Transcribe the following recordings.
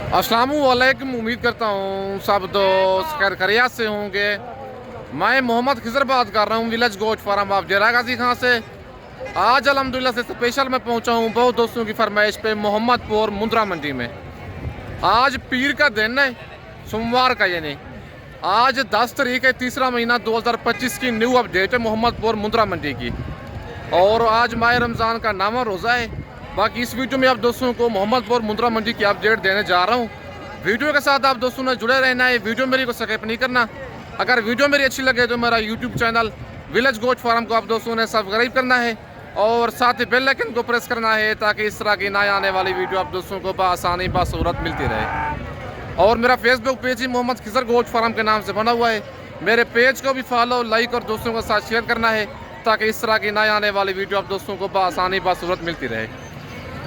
अस्सलामुअलैकुम। उम्मीद करता हूँ सब दोस्त खैर खैरियत से होंगे। मैं मोहम्मद खिजर बात कर रहा हूँ विलेज गोट फार्म ऑफ डेरा गाजी खां से। आज अल्हम्दुलिल्लाह से स्पेशल मैं पहुँचा हूँ बहुत दोस्तों की फरमाइश पे मोहम्मदपुर मुंद्रा मंडी में। आज पीर का दिन है, सोमवार का, यानी आज 10 तारीख है, तीसरा महीना 2025 की न्यू अपडेट है मोहम्मदपुर मुंद्रा मंडी की। और आज माह रमज़ान का नामा रोज़ा है। बाकी इस वीडियो में आप दोस्तों को मोहम्मदपुर मुंद्रा मंडी की अपडेट देने जा रहा हूँ। वीडियो के साथ आप दोस्तों ने जुड़े रहना है, वीडियो मेरी को स्किप नहीं करना। अगर वीडियो मेरी अच्छी लगे तो मेरा YouTube channel village goat farm को आप दोस्तों ने सब्सक्राइब करना है और साथ ही बेल आइकन को प्रेस करना है ताकि इस तरह की नए आने वाली वीडियो आप दोस्तों को बआसानी बासूरत मिलती रहे। और मेरा फेसबुक पेज ही मोहम्मद खिजर गोट फार्म के नाम से बना हुआ है। मेरे पेज को भी फॉलो, लाइक और दोस्तों के साथ शेयर करना है ताकि इस तरह की नए आने वाली वीडियो आप दोस्तों को बआसानी बासूरत मिलती रहे।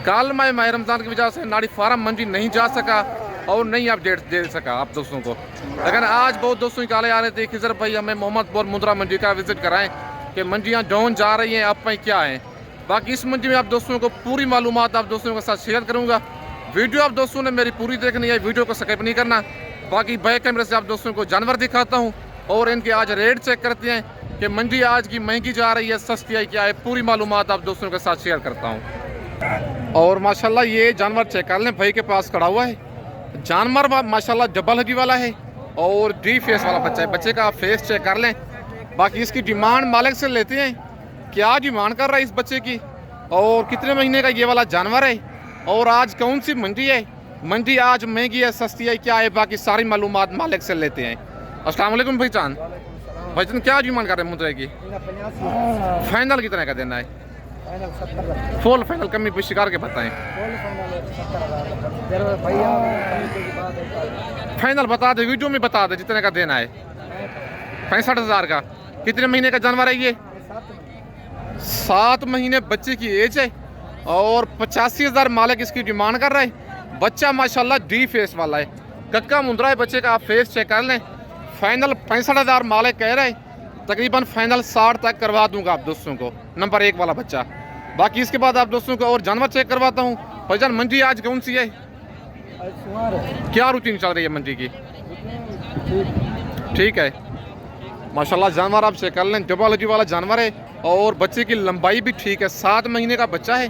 कल मैं माह रमज़ान की वजह से नाड़ी फार्म मंडी नहीं जा सका और नहीं अपडेट दे सका आप दोस्तों को, लेकिन आज बहुत दोस्तों की कॉलें आ रहे थे खिजर भाई हमें मोहम्मदपुर मुंद्रा मंडी का विजिट कराएं कि मंडियाँ डाउन जा रही हैं, आप क्या हैं। बाकी इस मंडी में आप दोस्तों को पूरी मालूमात आप दोस्तों के साथ शेयर करूँगा। वीडियो आप दोस्तों ने मेरी पूरी देखनी है, वीडियो को स्किप नहीं करना। बाकी बैक कैमरे से आप दोस्तों को जानवर दिखाता हूँ और इनके आज रेट चेक करते हैं कि मंडी आज की महंगी जा रही है, सस्ती है, क्या है, पूरी मालूमात आप दोस्तों के साथ शेयर करता हूँ। और माशाल्लाह ये जानवर चेक कर लें, भाई के पास खड़ा हुआ है जानवर माशाल्लाह डबल हड्डी वाला है और डी फेस वाला बच्चा है। बच्चे का आप फेस चेक कर लें। बाकी इसकी डिमांड मालिक से लेते हैं, क्या डिमांड कर रहा है इस बच्चे की और कितने महीने का ये वाला जानवर है और आज कौन सी मंडी है, मंडी आज महंगी है, सस्ती है, क्या है, बाकी सारी मालूमात मालिक से लेते हैं। अस्सलाम वालेकुम भाईजान। भाईजान क्या डिमांड कर रहे हैं मुद्रे की? फाइनल कितने का देना है? फुल फाइनल कमी पेशी करके बताएं। फाइनल बता दे, वीडियो में बता दे जितने का देना है। 65,000 का। कितने महीने का जानवर है ये? 7 महीने बच्चे की एज है और 85,000 मालिक इसकी डिमांड कर रहा है। बच्चा माशाल्लाह डी फेस वाला है, कक्का मुंद्रा है बच्चे का, आप फेस चेक कर लें। फाइनल 65,000 मालिक कह रहे हैं, तकरीबन फाइनल 60 तक करवा दूंगा आप दोस्तों को, नंबर 1 वाला बच्चा। बाकी इसके बाद आप दोस्तों को और जानवर चेक करवाता हूँ। भाईजान मंडी आज कौन सी है, क्या रूटीन चल रही है मंडी की? ठीक है माशाल्लाह जानवर आप चेक कर लें, डबल हड्डी वाला जानवर है और बच्चे की लंबाई भी ठीक है, 7 महीने का बच्चा है।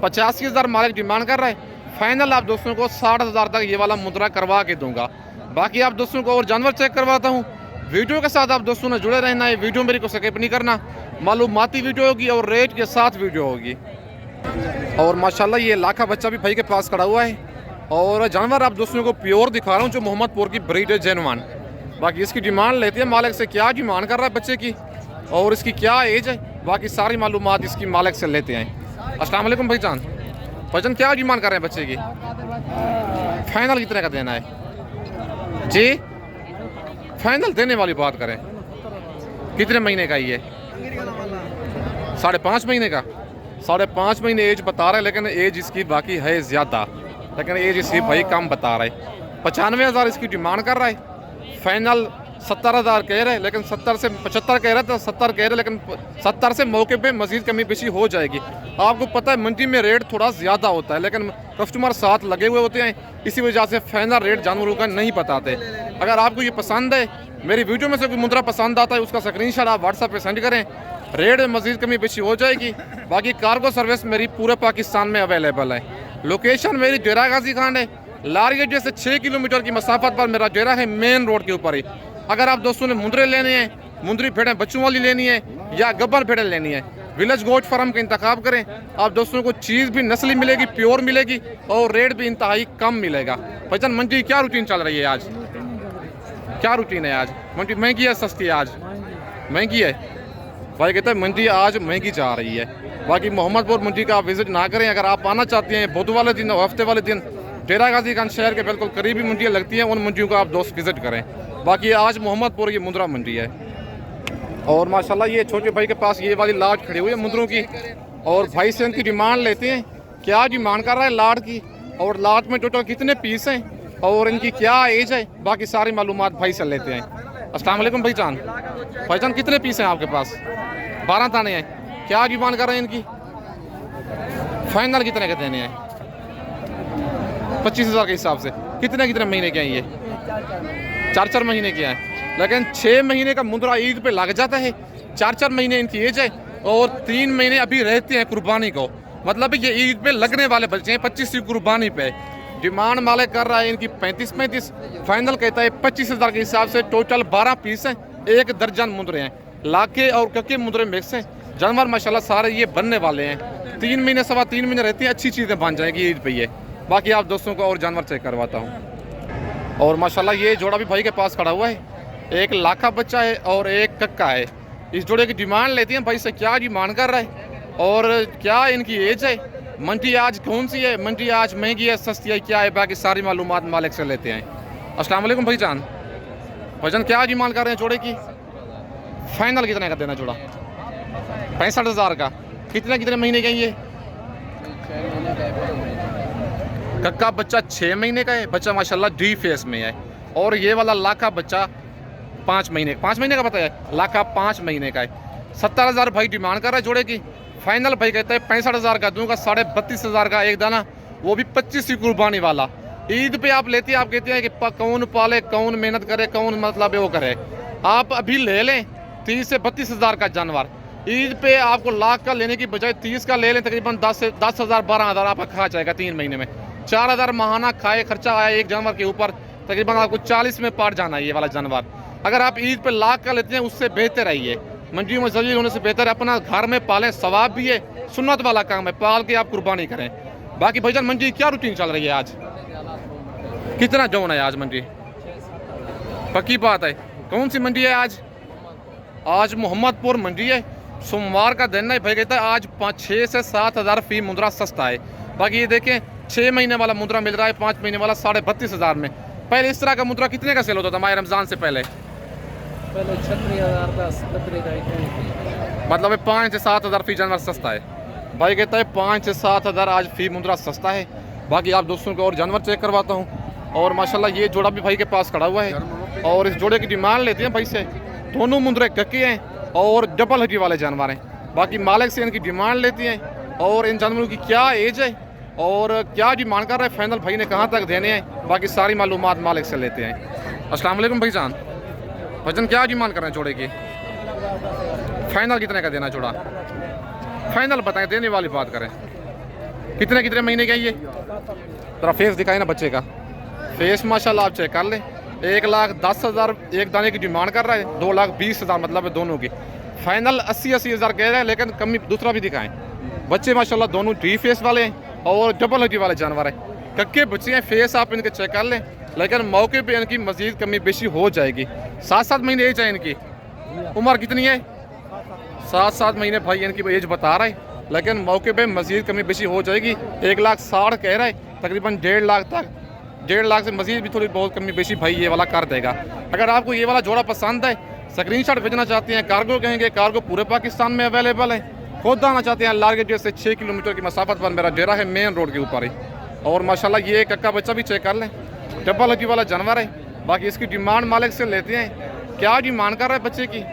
85,000 मालिक डिमांड कर रहा है। फाइनल आप दोस्तों को 60,000 तक ये वाला मुद्रा करवा के दूंगा। बाकी आप दोस्तों को और जानवर चेक करवाता हूँ। वीडियो के साथ आप दोस्तों ने जुड़े रहना है, वीडियो मेरी को स्किप नहीं करना। मालूमाती वीडियो होगी और रेट के साथ वीडियो होगी। और माशाल्लाह ये लाखा बच्चा भी भाई के पास खड़ा हुआ है और जानवर आप दोस्तों को प्योर दिखा रहा हूँ जो मोहम्मदपुर की ब्रीड है, जेनवान। बाकी इसकी डिमांड लेते हैं मालिक से, क्या डिमांड कर रहा है बच्चे की और इसकी क्या एज है, बाकी सारी मालूमात इसकी मालिक से लेते हैं। अस्सलाम वालेकुम भाईजान। भाईजान क्या डिमांड कर रहे हैं बच्चे की? फाइनल कितने का देना है जी? फाइनल देने वाली बात करें। कितने महीने का ये? 5.5 महीने का। 5.5 महीने एज बता रहा है, लेकिन एज इसकी बाकी है ज़्यादा, लेकिन एज इसकी भाई कम बता रहा है। 95,000 इसकी डिमांड कर रहा है। फाइनल 70,000 कह रहे हैं, लेकिन 70 से 75 कह रहे थे, 70 कह रहे, लेकिन 70 से मौके पे मजीद कमी पेशी हो जाएगी। आपको पता है मंडी में रेट थोड़ा ज़्यादा होता है, लेकिन कस्टमर साथ लगे हुए होते हैं, इसी वजह से फाइनल रेट जानवरों का नहीं बताते। अगर आपको ये पसंद है, मेरी वीडियो में से कोई मुद्रा पसंद आता है, उसका स्क्रीनशॉट आप व्हाट्सएप पे सेंड करें, रेट में मजीद कमी पेशी हो जाएगी। बाकी कार्गो सर्विस मेरी पूरे पाकिस्तान में अवेलेबल है। लोकेशन मेरी डेरा गाजी खान है, लारी अड्डे से 6 किलोमीटर की मसाफत पर मेरा डेरा है, मेन रोड के ऊपर ही। अगर आप दोस्तों ने मुंद्रे लेने हैं, मुंद्री भेड़ें बच्चों वाली लेनी है या गब्बर भेड़ें लेनी है, विलेज गोट फार्म का इंतखाब करें। आप दोस्तों को चीज़ भी नस्ली मिलेगी, प्योर मिलेगी और रेट भी इंतहाई कम मिलेगा। भाईजान मंडी क्या रूटीन चल रही है आज? क्या रूटीन है आज? मंडी महंगी है, सस्ती है? आज महंगी है। भाई कहते हैं मंडी आज महंगी जा रही है। बाकी मोहम्मदपुर मंडी का आप विजिट ना करें। अगर आप आना चाहते हैं बुध वाले दिन और हफ्ते वाले दिन, डेरा गाजी खान शहर के बिल्कुल करीबी मंडियाँ लगती हैं, उन मंडियों का आप दोस्त विजिट करें। बाकी आज मोहम्मदपुर की मुंद्रा मंडी है। और माशाल्लाह ये छोटे भाई के पास ये वाली लाट खड़ी हुई है मुंद्रों की और भाई से इनकी डिमांड लेते हैं, क्या डिमांड कर रहा है लाट की और लाट में टोटल कितने पीस हैं और इनकी क्या एज है, बाकी सारी मालूमात भाई से लेते हैं। अस्सलाम वालेकुम भाईजान। भाईजान कितने पीस हैं आपके पास? 12 दाने हैं। क्या डिमांड कर रहे हैं इनकी? फाइनल कितने के देने हैं? 25,000 के हिसाब से। कितने कितने महीने के हैं ये? 4-4 महीने के हैं। लेकिन 6 महीने का मुंद्रा ईद पे लग जाता है, 4-4 महीने इनकी एज है और 3 महीने अभी रहते हैं कुर्बानी को। मतलब ये ईद पे लगने वाले बच्चे हैं 25 की कुर्बानी पे। डिमांड मालिक कर रहा है इनकी 35, फाइनल कहता है 25,000 के हिसाब से। टोटल 12 पीस हैं, 1 दर्जन मुंद्रे हैं, लाके और कक्के मुंद्रे मिक्स हैं। जानवर माशाल्लाह सारे ये बनने वाले हैं, 3 महीने 3.25 महीने रहती हैं, अच्छी चीज़ें बन जाएंगी ईद पे ये। बाकी आप दोस्तों को और जानवर चेक करवाता हूँ। और माशाल्लाह ये जोड़ा भी भाई के पास खड़ा हुआ है, एक लाखा बच्चा है और एक कक्का है। इस जोड़े की डिमांड लेती हैं भाई से, क्या डिमांड कर रहा है और क्या इनकी एज है, मंडी आज कौन सी है, मंडी आज महंगी है सस्ती है क्या है, बाकी सारी मालूमात मालिक से लेते हैं। अस्सलाम वालेकुम भाईजान, भाईजान क्या डिमांड कर रहे हैं जोड़े की? फाइनल कितने का देना जोड़ा? 65,000 का। कितने कितने महीने के हैं ये? कक्का बच्चा 6 महीने का है, बच्चा माशाल्लाह डी फेस में है। और ये वाला लाखा बच्चा 5 महीने का पता है, लाखा 5 महीने का है। 70,000 भाई डिमांड कर रहा है जोड़े की। फाइनल भाई कहता है 65,000 का दूंगा, 32,500 का एक दाना, वो भी 25 की कुर्बानी वाला। ईद पे आप लेते हैं, आप कहते हैं कि कौन पाले, कौन मेहनत करे, कौन मतलब वो करे। आप अभी ले लें 30 से 32,000 का जानवर। ईद पे आपको लाख का लेने की बजाय 30 का ले लें, तकरीबन 10,000 12,000 आपका खा जाएगा 3 महीने में। 4,000 माहाना खाए खर्चा आया एक जानवर के ऊपर, तकरीबन आपको 40 में पार जाना है ये वाला जानवर। अगर आप ईद पे लाख का लेते हैं उससे बेहतर है ये, मंडी में जलील होने से बेहतर है अपना घर में पालें, सवाब भी है, सुन्नत वाला काम है, पाल के आप कुर्बानी करें। बाकी भाईजान मंडी क्या रूटीन चल रही है आज? कितना जौन है आज मंडी? पक्की बात है, कौन सी मंडी है आज? आज मोहम्मदपुर मंडी है, सोमवार का दिन है। भाई कहता है आज 6 से 7,000 फी मुद्रा सस्ता है। बाकी ये देखें 6 महीने वाला मुद्रा मिल रहा है 5 महीने वाला 32,500 में। पहले इस तरह का मुद्रा कितने का सेल होता था माह रमज़ान से पहले? 36,000 का, मतलब 5 से 7,000 फी जानवर सस्ता है। भाई कहता है 5 से 7,000 आज फी मुद्रा सस्ता है। बाकी आप दोस्तों को और जानवर चेक करवाता हूँ। और माशाल्लाह ये जोड़ा भी भाई के पास खड़ा हुआ है और इस जोड़े की डिमांड लेते हैं भाई से। दोनों मुंद्रे कक्के हैं और डबल हड्डी वाले जानवर हैं। बाकी मालिक से इनकी डिमांड लेती हैं और इन जानवरों की क्या एज है और क्या डिमांड कर रहा है, फाइनल भाई ने कहाँ तक देने हैं, बाकी सारी मालूमात मालिक से लेते हैं। अस्सलाम वालेकुम भाईजान, भाईजान क्या डिमांड कर रहे हैं जोड़े की? फाइनल कितने का देना जोड़ा? फाइनल बताएं, देने वाली बात करें। कितने कितने महीने का ये? जरा फेस दिखाए ना बच्चे का। फेस माशाल्लाह आप चेक कर लें। 1,10,000 एक दाने की डिमांड कर रहा है, 2,20,000 मतलब है दोनों की। फाइनल 80,000 कह रहे हैं, लेकिन कमी दूसरा भी दिखाएं। बच्चे माशाल्लाह दोनों डी फेस वाले हैं और डबल हड्डी वाले जानवर हैं। कक्के बच्चे हैं, फेस आप इनके चेक कर लें, लेकिन मौके पे इनकी मजीद कमी बेशी हो जाएगी। 7-7 महीने एज है इनकी। उम्र कितनी है? 7-7 महीने भाई इनकी एज बता रहा है, लेकिन मौके पे मजीद कमी बेशी हो जाएगी। 1,60,000 कह रहा है, तकरीबन 1.5 लाख तक, 1.5 लाख से मजीद भी थोड़ी बहुत कमी बेशी भाई ये वाला कर देगा। अगर आपको ये वाला जोड़ा पसंद है, स्क्रीनशॉट भेजना चाहते हैं, कार्गो कहेंगे, कार्गो पूरे पाकिस्तान में अवेलेबल है। खुद आना चाहते हैं लालगेट से 6 किलोमीटर की मसाफत पर मेरा डेरा है, मेन रोड के ऊपर ही। और माशाल्लाह ये कक्का बच्चा भी चेक कर लें, डबल हड्डी वाला जानवर है। बाकी इसकी डिमांड मालिक से लेते हैं, क्या डिमांड कर रहा है बच्चे की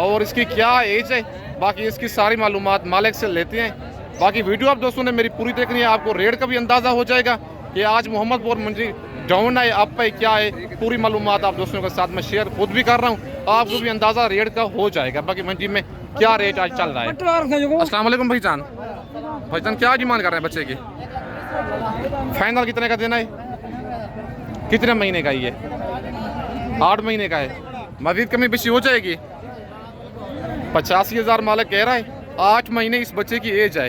और इसकी क्या एज है, बाकी इसकी सारी मालूमात मालिक से लेते हैं। बाकी वीडियो आप दोस्तों ने मेरी पूरी देखनी है, आपको रेट का भी अंदाज़ा हो जाएगा कि आज मोहम्मदपुर मंडी डाउन है, अप है, क्या है, पूरी मालूमात आप दोस्तों के साथ में शेयर खुद भी कर रहा हूँ, आपको भी अंदाज़ा रेट का हो जाएगा। बाकी मंडी में क्या रेट आज चल रहा है। अस्सलाम वालेकुम भाईजान, भाईजान क्या डिमांड कर रहे हैं बच्चे की? फाइनल कितने का देना है? कितने महीने का ये? 8 महीने का है, मजीद कमी बेशी हो जाएगी। 85,000 मालिक कह रहा है, 8 महीने इस बच्चे की एज है।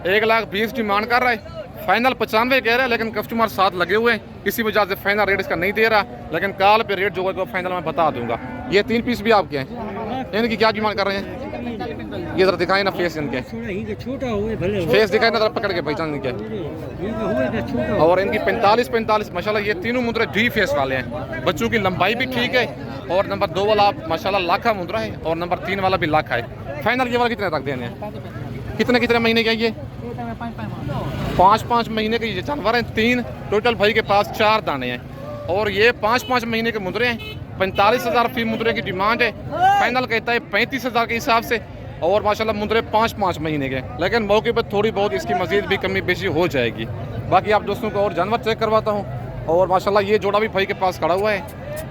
1,20,000 डिमांड कर रहा है, फाइनल 95 कह रहा है, लेकिन कस्टमर साथ लगे हुए हैं, किसी वजह से फाइनल रेट इसका नहीं दे रहा, लेकिन कॉल पे रेट जो है फाइनल मैं बता दूंगा। ये 3 पीस भी आपके हैं, इनकी क्या डिमांड कर रहे हैं? ये जरा दिखाए ना फेस इनके, फेस दिखाए ना जरा पकड़ के भाईजान इनके। और इनकी 45 माशाल्लाह ये तीनों मुद्रे डी फेस वाले हैं। बच्चों की लंबाई भी ठीक है और नंबर 2 वाला माशाल्लाह लाखा मुद्रा है और नंबर 3 वाला भी लाखा है। फाइनल ये वाला कितने तक देने हैं? कितने कितने महीने के ये? 5-5 महीने के ये जानवर हैं। 3 टोटल भाई के पास 4 दाने हैं और ये 5-5 महीने के मुद्रे हैं। 45,000 फी मुद्रे की डिमांड है, फाइनल कहता है 35,000 के हिसाब से। और माशाल्लाह मुद्रे 5-5 महीने के, लेकिन मौके पर थोड़ी बहुत इसकी मजीद भी कमी बेशी हो जाएगी। बाकी आप दोस्तों को और जानवर चेक करवाता हूँ। और माशाल्लाह ये जोड़ा भी भाई के पास खड़ा हुआ है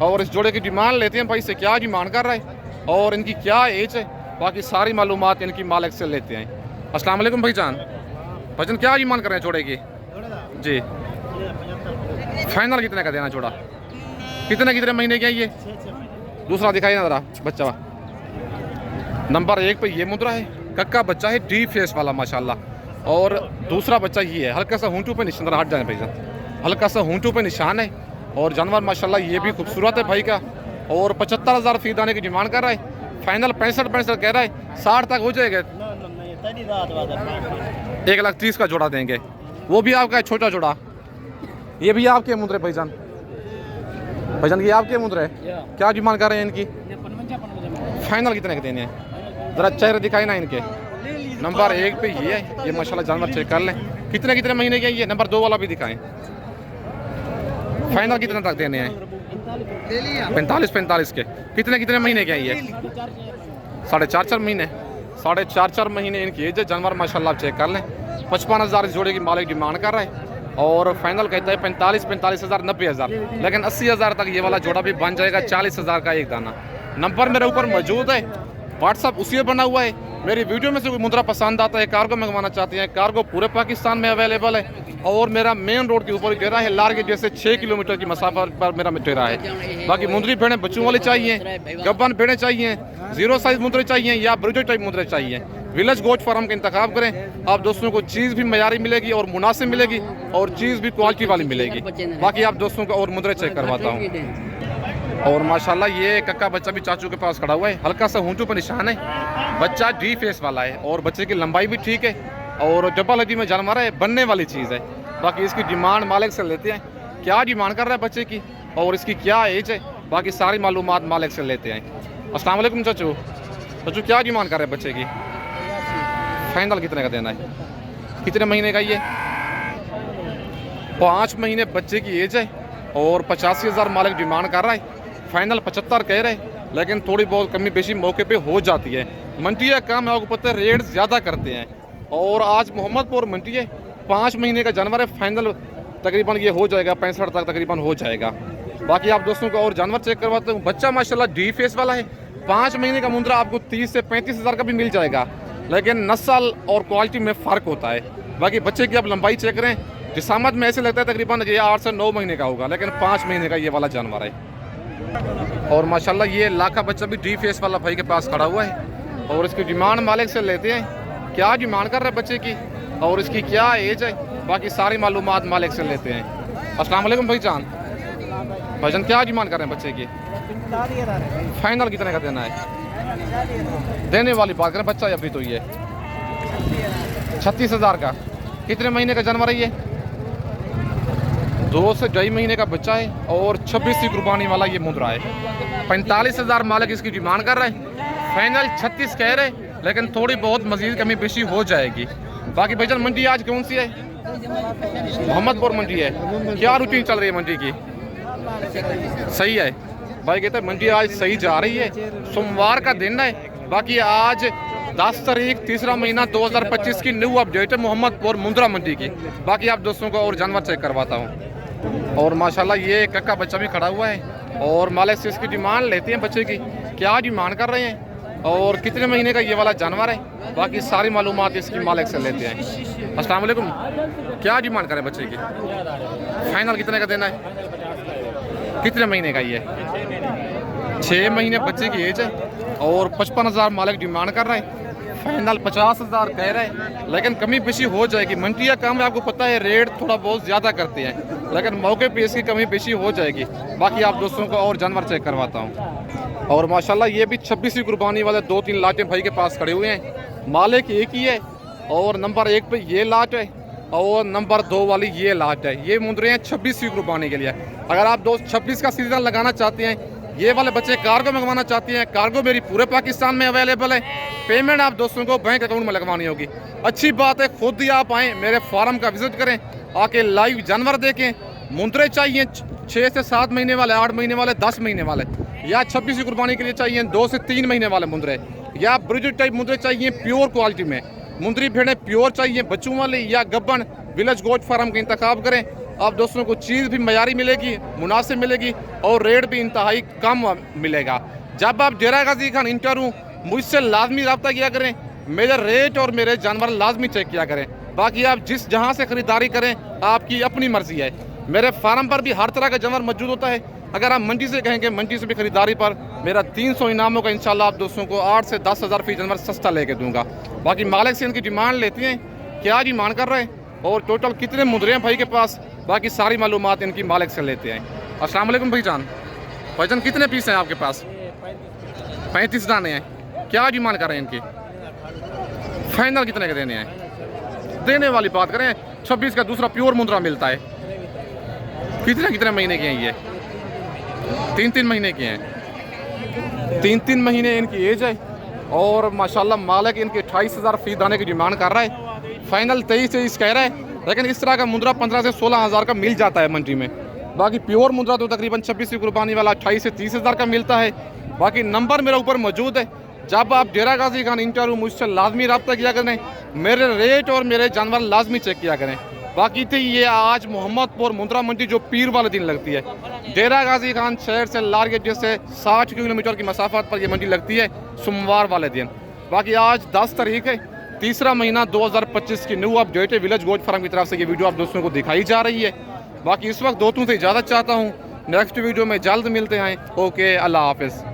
और इस जोड़े की डिमांड लेते हैं भाई से, क्या डिमांड कर रहा है और इनकी क्या एज है, बाकी सारी मालूमात इनकी मालिक से लेते हैं। अस्सलाम वालेकुम भाईजान, भाईजान क्या डिमांड कर रहे हैं जोड़े की जी? फाइनल कितने का देना जोड़ा? कितने महीने की है ये? दूसरा दिखाई ना ज़रा बच्चा। नंबर 1 पे ये मुद्रा है, कक्का बच्चा है, डी फेस वाला माशाल्लाह। और दूसरा बच्चा ये है, हल्का सा हूंटू पे निशान, हट जाए भाईजान, हल्का सा हूंटू पे निशान है। और जानवर माशाल्लाह ये भी खूबसूरत है भाई का। और 75,000 फी दाने की डिमांड कर रहा है, फाइनल 65 कह रहा है, 60 तक हो जाएगा। 1,30,000 का जोड़ा देंगे, वो भी आपका है छोटा जोड़ा। ये भी आपके मुद्रे भाईजान, भाईजान ये आपके मुद्रे क्या डिमांड कर रहे हैं इनकी? फाइनल कितने के देने हैं? ज़रा चेहरे दिखाए ना इनके। नंबर 1 पे ये है, ये माशाल्लाह जानवर चेक कर लें कितने महीने के हैं ये। नंबर 2 वाला भी दिखाएं। फाइनल कितने तक देने हैं? 45 के। कितने महीने के हैं ये? 4.5 महीने। 4.5 महीने इनकी एज है। जानवर माशाल्लाह चेक कर लें। 55,000 इस जोड़े की मालिक डिमांड कर रहा है और फाइनल कहता है 45,000 90,000, लेकिन 80,000 तक ये वाला जोड़ा भी बन जाएगा। 40,000 का एक दाना। नंबर मेरे ऊपर मौजूद है, व्हाट्सअप उसी पे बना हुआ है। मेरी वीडियो में से कोई मुद्रा पसंद आता है, कार्गो मंगवाना चाहते हैं, कार्गो पूरे पाकिस्तान में अवेलेबल है। और मेरा मेन रोड के ऊपर डेरा है, लार के जैसे 6 किलोमीटर की मसाफा पर मेरा डेरा है। बाकी मुंदरी भेड़ें बच्चों वाली चाहिए, गब्बन भेड़ें चाहिए, 0 साइज मुद्रे चाहिए या ब्रिजो टाइप मुद्रे चाहिए, विलेज गोट फार्म का इंतखाब करें। आप दोस्तों को चीज़ भी मयारी मिलेगी और मुनासिब मिलेगी और चीज़ भी क्वालिटी वाली मिलेगी। बाकी आप दोस्तों को और मुद्रे चेक करवाता हूँ। और माशाल्लाह ये कक्का बच्चा भी चाचू के पास खड़ा हुआ है, हल्का सा हूंटू पर निशान है, बच्चा डी फेस वाला है और बच्चे की लंबाई भी ठीक है और डबल हड्डी में जानवर है, बनने वाली चीज़ है। बाकी इसकी डिमांड मालिक से लेते हैं, क्या डिमांड कर रहा है बच्चे की और इसकी क्या एज है, बाकी सारी मालूमात मालिक से लेते हैं। अस्सलाम वालेकुम चाचू, क्या डिमांड कर रहे हैं बच्चे की? फाइनल कितने का देना है? कितने महीने का ये? 5 महीने बच्चे की एज है और 85,000 मालिक डिमांड कर रहा है। फाइनल 75 कह रहे हैं, लेकिन थोड़ी बहुत कमी बेशी मौके पे हो जाती है। मंडी का काम है, आपको पता है रेट ज़्यादा करते हैं। और आज मोहम्मदपुर मंडी है, 5 महीने का जानवर है, फाइनल तकरीबन ये हो जाएगा 65 तक तकरीबन हो जाएगा। बाकी आप दोस्तों को और जानवर चेक करवाते हूँ। बच्चा माशाल्लाह डी फेस वाला है, 5 महीने का मुंद्रा आपको 30 से 35,000 का भी मिल जाएगा, लेकिन नस्ल और क्वालिटी में फ़र्क होता है। बाकी बच्चे की आप लंबाई चेक करें, जिसामत में ऐसे लगता है तकरीबन ये 8 से 9 महीने का होगा, लेकिन 5 महीने का ये वाला जानवर है। और माशाल्लाह ये लाखा बच्चा भी डी फेस वाला भाई के पास खड़ा हुआ है और इसकी डिमांड मालिक से लेते हैं, क्या डिमांड कर रहे हैं बच्चे की और इसकी क्या एज है, बाकी सारी मालूमात मालिक से लेते हैं। अस्सलाम वालेकुम भाईजान, भाईजान क्या डिमांड कर रहे हैं बच्चे की? फाइनल कितने का देना है? देने वाली बात करें, बच्चा अभी तो ये 36,000 का। कितने महीने का जानवर है ये? 2 से 2.5 महीने का बच्चा है और 26 की कुर्बानी वाला ये मुद्रा है। 45,000 मालिक इसकी डिमांड कर रहे हैं, फाइनल 36 कह रहे, लेकिन थोड़ी बहुत मजीद कमी पेशी हो जाएगी। बाकी भाईजान मंडी आज कौन सी है? मोहम्मदपुर मंडी है। क्या रूटीन चल रही है मंडी की? सही है भाई, कहते हैं मंडी आज सही जा रही है। सोमवार का दिन है। बाकी आज 10 तारीख 3रा महीना 2025 की न्यू अपडेट है मोहम्मदपुर मुंद्रा मंडी की। बाकी आप दोस्तों को और जानवर चेक करवाता हूँ। और माशाल्लाह ये कक्का बच्चा भी खड़ा हुआ है और मालिक से इसकी डिमांड लेते हैं बच्चे की, क्या डिमांड कर रहे हैं और कितने महीने का ये वाला जानवर है, बाकी सारी मालूमात इसकी मालिक से लेते हैं। अस्सलाम वालेकुम, क्या डिमांड करें बच्चे की? फाइनल कितने का देना है? कितने महीने का ये? 6 महीने बच्चे की एज है और 55,000 मालिक डिमांड कर रहे हैं, फाइनल 50,000 कह रहे हैं, लेकिन कमी पेशी हो जाएगी। मंडी का काम है, आपको पता है रेट थोड़ा बहुत ज़्यादा करते हैं, लेकिन मौके पे इसकी कमी पेशी हो जाएगी। बाकी आप दोस्तों को और जानवर चेक करवाता हूँ। और माशाल्लाह ये भी 26 की कुर्बानी वाले 2-3 लाटें भाई के पास खड़े हुए हैं। मालिक एक ही है और नंबर 1 पे ये लाट है और नंबर 2 वाली ये लाट है। ये मुंदरे हैं 26 की कुर्बानी के लिए। अगर आप दोस्त 26 का सीज़न लगाना चाहते हैं, ये वाले बच्चे कार्गो मंगवाना चाहते हैं, कार्गो मेरी पूरे पाकिस्तान में अवेलेबल है। पेमेंट आप दोस्तों को बैंक अकाउंट में लगवानी होगी। अच्छी बात है, खुद ही आप आएँ, मेरे फार्म का विजिट करें, आके लाइव जानवर देखें। मुंदरे चाहिए 6 से 7 महीने वाले, 8 महीने वाले, 10 महीने वाले, या 26 की कुर्बानी के लिए चाहिए 2 से 3 महीने वाले मुंदरे, या ब्रिज टाइप मुंदरे चाहिए प्योर क्वालिटी में। मुंदरी भेड़ें प्योर चाहिए बच्चों वाले या गब्बन, विलेज गोट फार्म का इंतखाब करें। अब दोस्तों को चीज़ भी मयारी मिलेगी, मुनासिब मिलेगी और रेट भी इंतहाई कम मिलेगा। जब आप डेरा गाजी खान इंटर हूँ, मुझसे लाजमी रब्ता किया करें, मेरे रेट और मेरे जानवर लाजमी चेक किया करें। बाकी आप जिस जहाँ से ख़रीदारी करें आपकी अपनी मर्ज़ी है। मेरे फार्म पर भी हर तरह का जानवर मौजूद होता है। अगर आप मंडी से कहेंगे, मंडी से भी ख़रीदारी पर मेरा 300 इनामों का इंशाल्लाह आप दोस्तों को 8 से 10 हज़ार फी जानवर सस्ता लेके दूंगा। बाकी मालिक से इनकी डिमांड लेती हैं, क्या डिमांड कर रहे हैं और टोटल कितने मुद्रे हैं भाई के पास, बाकी सारी मालूमात इनकी मालिक से लेते हैं। अस्सलाम वालेकुम भाईजान। भाईजान कितने पीस हैं आपके पास? 35 दाने हैं। क्या डिमांड कर रहे हैं इनकी? फाइनल कितने के देने हैं? देने वाली बात करें, 26 का दूसरा प्योर मुद्रा मिलता है। कितने महीने के हैं ये? 3 महीने के हैं। 3 महीने इनकी एज है और माशाल्लाह मालिक इनके 28,000 फी दाने की डिमांड कर रहा है। फाइनल 23 कह रहा है, लेकिन इस तरह का मुद्रा 15 से 16,000 का मिल जाता है मंडी में। बाकी प्योर मुद्रा तो तकरीबन 26 की कुर्बानी वाला 28 से 30,000 का मिलता है। बाकी नंबर मेरे ऊपर मौजूद है। जब आप डेरा गाजी खान इंटर हूँ, मुझसे लाजमी रब्ता किया करें, मेरे रेट और मेरे जानवर लाजमी चेक किया करें। बाकी थी ये आज मोहम्मदपुर मुंद्रा मंडी जो पीर वाले दिन लगती है। डेरा गाजी खान शहर से लारगेट जैसे 60 किलोमीटर की मसाफत पर ये मंडी लगती है सोमवार वाले दिन। बाकी आज 10 तारीख है, 3रा महीना 2025 की न्यू अपडेट है विलेज गोट फार्म की तरफ से ये वीडियो आप दोस्तों को दिखाई जा रही है। बाकी इस वक्त दोस्तों से इजाज़त चाहता हूँ, नेक्स्ट वीडियो में जल्द मिलते हैं। ओके, अल्लाह हाफिज़।